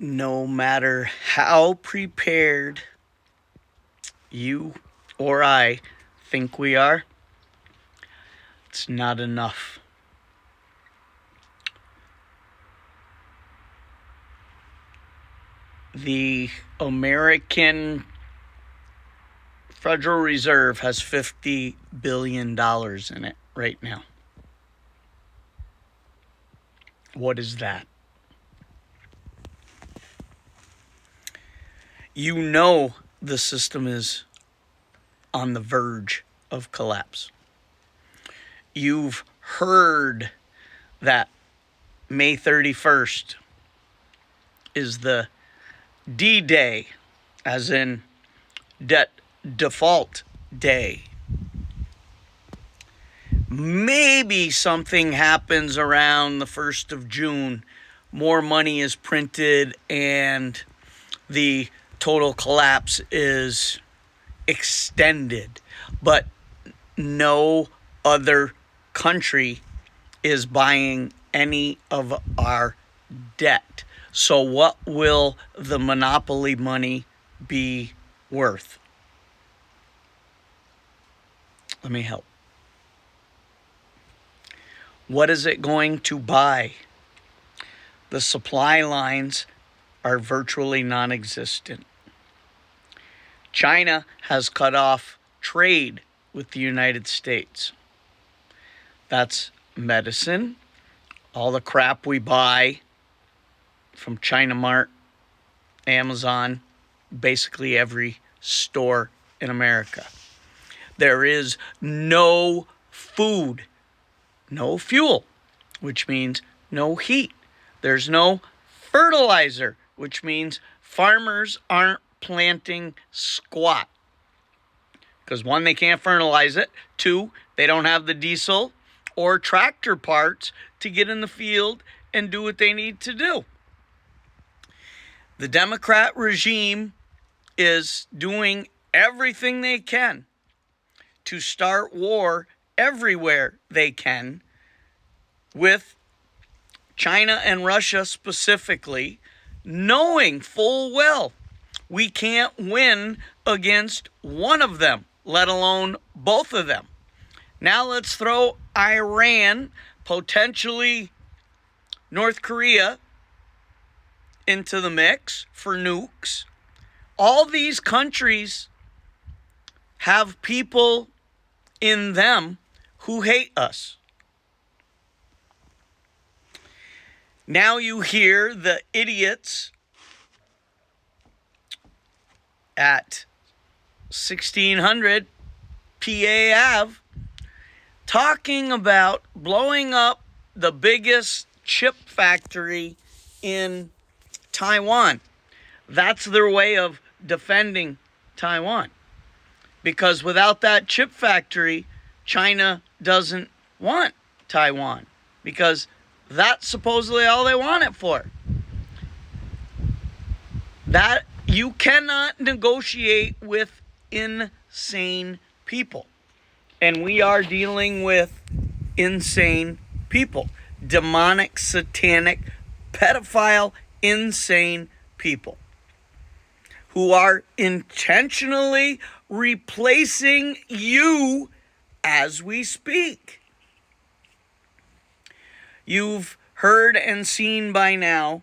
No matter how prepared you or I think we are, it's not enough. The American Federal Reserve has $50 billion in it right now. What is that? You know the system is on the verge of collapse. You've heard that May 31st is the D-Day, as in debt default day. Maybe something happens around the 1st of June. More money is printed and the total collapse is extended. But no other country is buying any of our debt. So what will the monopoly money be worth? Let me help. What is it going to buy? The supply lines are virtually non-existent. China has cut off trade with the United States. That's medicine, all the crap we buy from China Mart, Amazon, basically every store in America. There is no food, no fuel, which means no heat. There's no fertilizer, which means farmers aren't planting squat. Because one, they can't fertilize it. Two, they don't have the diesel or tractor parts to get in the field and do what they need to do. The Democrat regime is doing everything they can to start war everywhere they can with China and Russia specifically, knowing full well we can't win against one of them, let alone both of them. Now let's throw Iran, potentially North Korea, into the mix for nukes. All these countries have people in them who hate us. Now you hear the idiots at 1600 PA Ave talking about blowing up the biggest chip factory in Taiwan. That's their way of defending Taiwan. Because without that chip factory, China doesn't want Taiwan. Because that's supposedly all they want it for. That you cannot negotiate with insane people. And we are dealing with insane people. Demonic, satanic, pedophile, insane people who are intentionally replacing you as we speak. You've heard and seen by now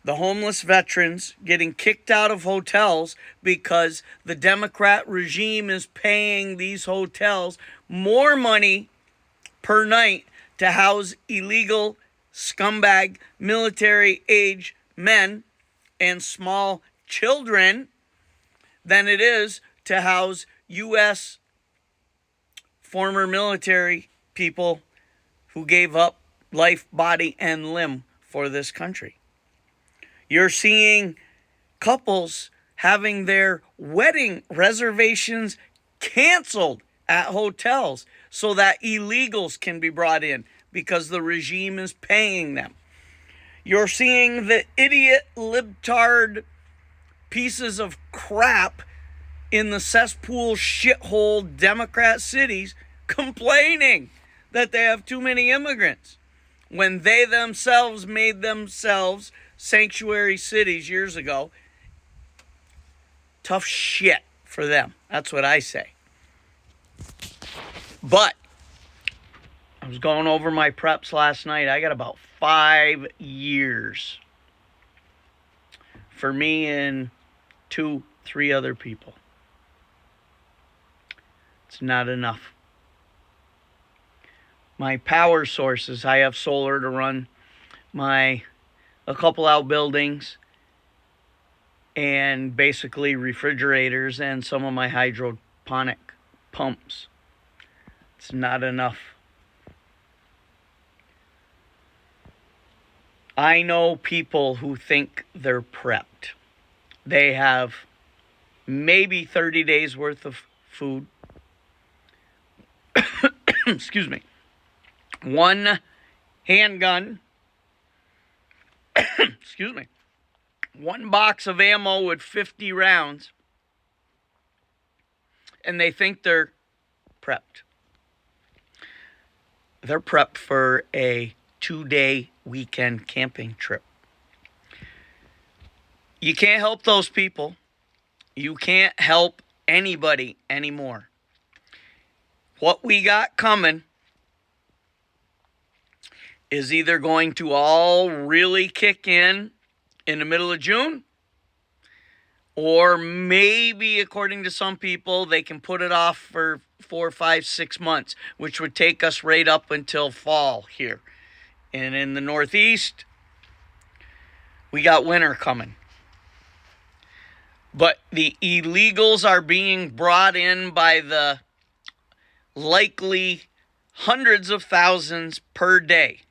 the homeless veterans getting kicked out of hotels because the Democrat regime is paying these hotels more money per night to house illegal scumbag military-age men and small children than it is to house U.S. former military people who gave up life, body, and limb for this country. You're seeing couples having their wedding reservations canceled at hotels so that illegals can be brought in because the regime is paying them. You're seeing the idiot libtard pieces of crap in the cesspool shithole Democrat cities complaining that they have too many immigrants when they themselves made themselves sanctuary cities years ago. Tough shit for them. That's what I say. But I was going over my preps last night. I got about 5 years for me and 2-3 other people. It's not enough. My power sources, I have solar to run a couple outbuildings and basically refrigerators and some of my hydroponic pumps. It's not enough. I know people who think they're prepped. They have maybe 30 days worth of food. Excuse me. One handgun. Excuse me. One box of ammo with 50 rounds. And they think they're prepped. They're prepped for a 2-day weekend camping trip. You can't help those people. You can't help anybody anymore. What we got coming is either going to all really kick in the middle of June, or maybe, according to some people, they can put it off for 4, 5, 6 months, which would take us right up until fall here. And in the Northeast, we got winter coming. But the illegals are being brought in by the likely hundreds of thousands per day.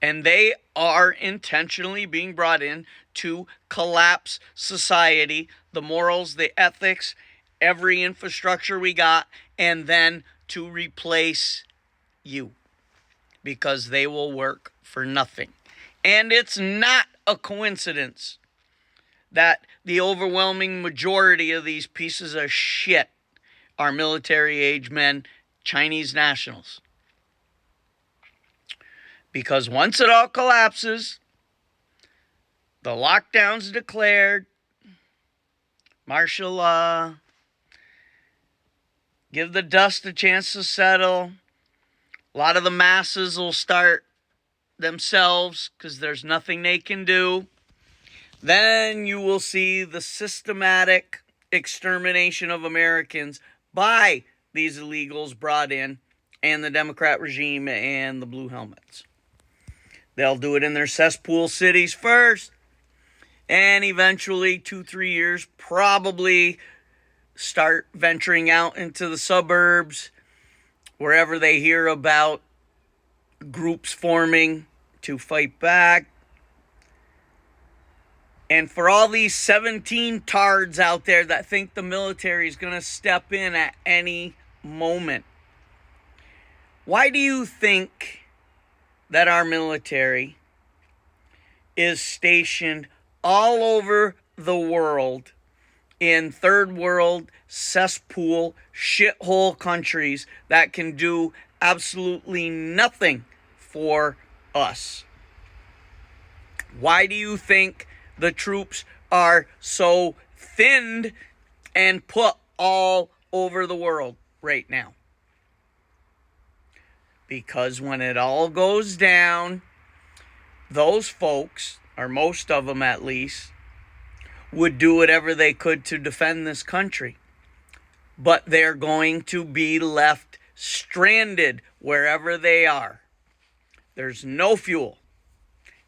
And they are intentionally being brought in to collapse society, the morals, the ethics, every infrastructure we got, and then to replace you. Because they will work for nothing. And it's not a coincidence that the overwhelming majority of these pieces of shit are military-age men, Chinese nationals. Because once it all collapses, the lockdown's declared, martial law, give the dust a chance to settle. A lot of the masses will start themselves because there's nothing they can do. Then you will see the systematic extermination of Americans by these illegals brought in and the Democrat regime and the blue helmets. They'll do it in their cesspool cities first, and eventually 2-3 years probably start venturing out into the suburbs, wherever they hear about groups forming to fight back. And for all these 17 tards out there that think the military is going to step in at any moment, why do you think that our military is stationed all over the world in third world cesspool shithole countries that can do absolutely nothing for us? Why do you think the troops are so thinned and put all over the world right now? Because when it all goes down, those folks, or most of them at least, would do whatever they could to defend this country. But they're going to be left stranded wherever they are. There's no fuel.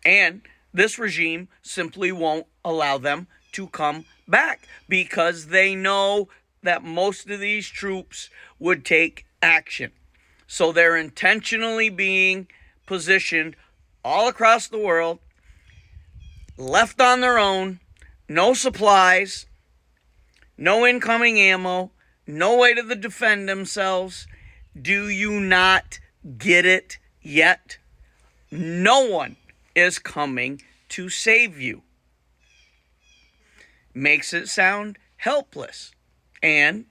And this regime simply won't allow them to come back because they know that most of these troops would take action. So they're intentionally being positioned all across the world, left on their own, no supplies, no incoming ammo, no way to defend themselves. Do you not get it yet? No one is coming to save you. Makes it sound helpless. And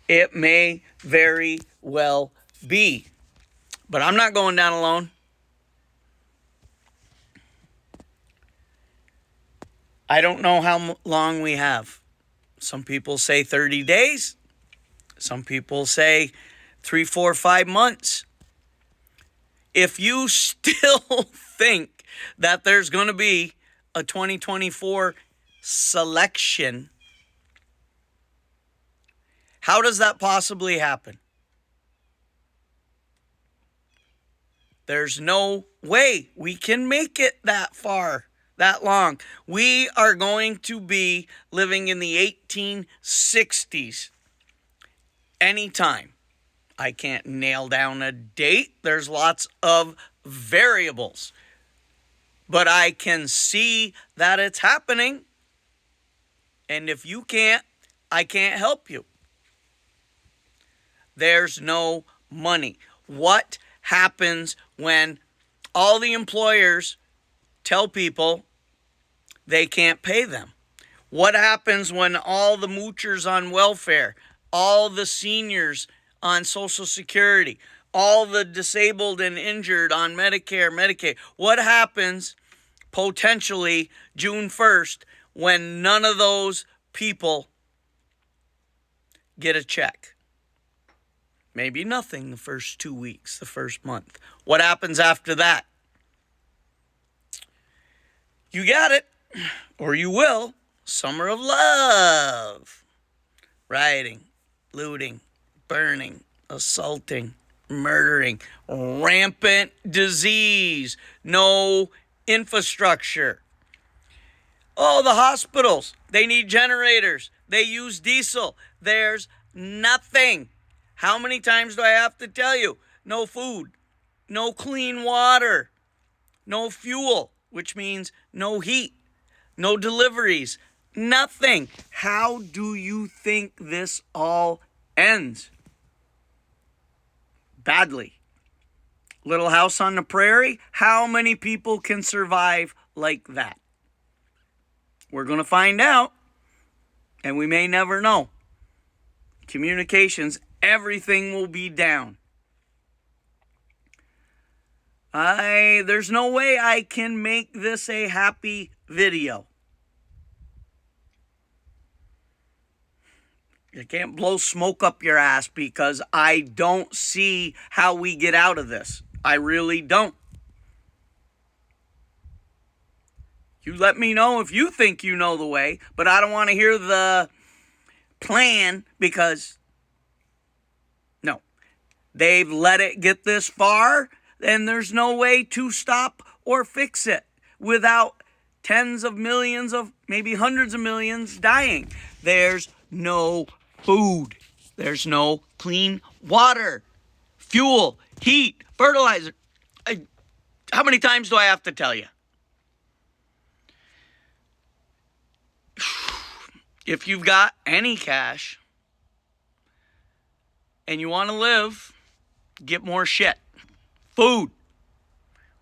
it may very well be. But I'm not going down alone. I don't know how long we have. Some people say 30 days. Some people say 3, 4, 5 months. If you still think that there's going to be a 2024 selection, how does that possibly happen? There's no way we can make it that far, that long. We are going to be living in the 1860s anytime. I can't nail down a date. There's lots of variables. But I can see that it's happening. And if you can't, I can't help you. There's no money. What happens when all the employers tell people they can't pay them? What happens when all the moochers on welfare, all the seniors on Social Security, all the disabled and injured on Medicare, Medicaid? What happens potentially June 1st when none of those people get a check? Maybe nothing the first 2 weeks, the first month. What happens after that? You got it, or you will. Summer of love. Rioting, looting, burning, assaulting, murdering, rampant disease, no infrastructure. Oh, the hospitals, they need generators. They use diesel. There's nothing. How many times do I have to tell you? No food, no clean water, no fuel, which means no heat, no deliveries, nothing. How do you think this all ends? Badly. Little House on the Prairie, how many people can survive like that? We're going to find out, and we may never know. Communications, everything will be down. There's no way I can make this a happy video. You can't blow smoke up your ass because I don't see how we get out of this. I really don't. You let me know if you think you know the way, but I don't want to hear the plan because, no, they've let it get this far, and there's no way to stop or fix it without tens of millions of, maybe hundreds of millions dying. There's no food. There's no clean water, fuel, heat, fertilizer. How many times do I have to tell you? If you've got any cash and you want to live, get more shit. Food,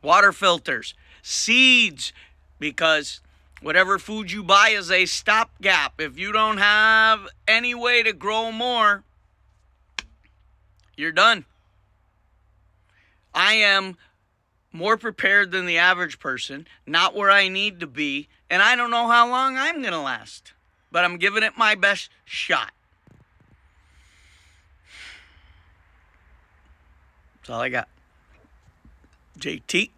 water filters, seeds, because whatever food you buy is a stopgap. If you don't have any way to grow more, you're done. I am more prepared than the average person, not where I need to be, and I don't know how long I'm going to last, but I'm giving it my best shot. That's all I got. JT.